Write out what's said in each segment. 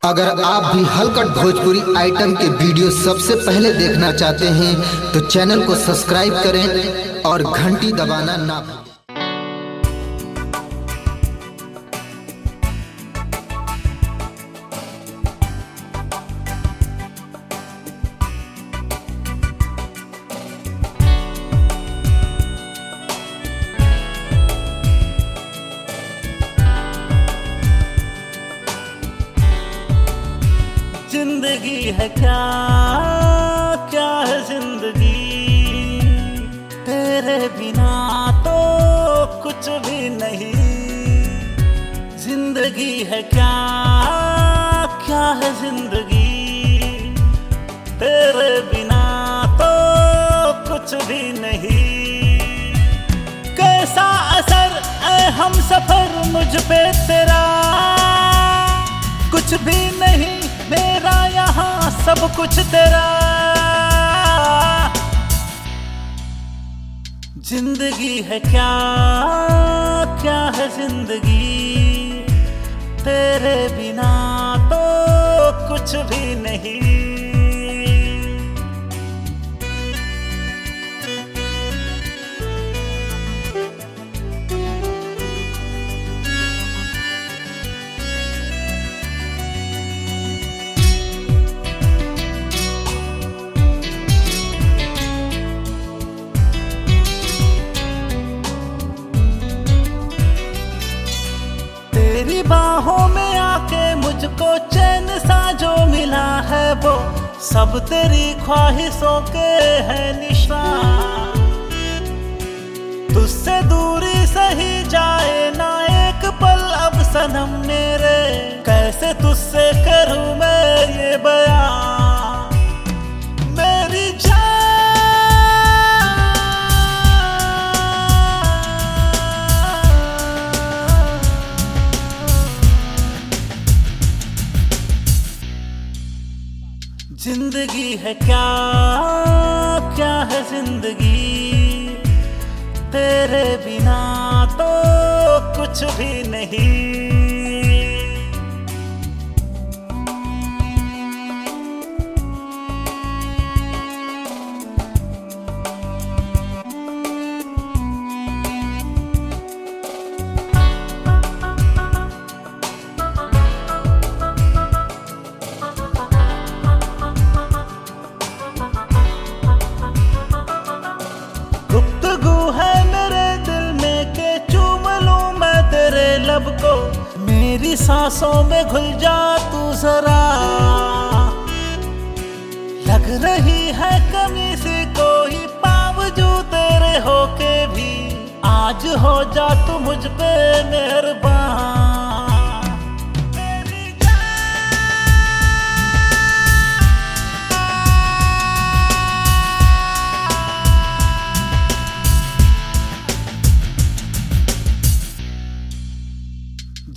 अगर आप भी हलकट भोजपुरी आइटम के वीडियो सबसे पहले देखना चाहते हैं तो चैनल को सब्सक्राइब करें और घंटी दबाना ना भूलें। जिंदगी है क्या क्या है जिंदगी, तेरे बिना तो कुछ भी नहीं। जिंदगी है क्या क्या है जिंदगी, तेरे बिना तो कुछ भी नहीं। कैसा असर है हम सफर मुझ पे तेरा, कुछ भी नहीं मेरा यहाँ सब कुछ तेरा। जिंदगी है क्या क्या है जिंदगी, तेरे बिना तो कुछ भी नहीं। तेरी बाहों में आके मुझको चैन सा जो मिला है, वो सब तेरी ख्वाहिशों के है निशान। तुझसे दूरी सही जाए ना एक पल अब सनम मेरे, कैसे तुझसे करूं मैं ये बयान। मेरी जिंदगी है क्या क्या है जिंदगी, तेरे बिना तो कुछ भी नहीं। लब को मेरी सांसों में घुल जा तू जरा, लग रही है कमी सी कोई बावजूद तेरे होके भी, आज हो जा तू मुझ पे मेहरबान।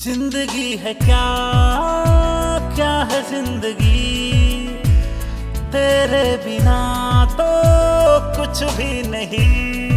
जिंदगी है क्या क्या है जिंदगी, तेरे बिना तो कुछ भी नहीं।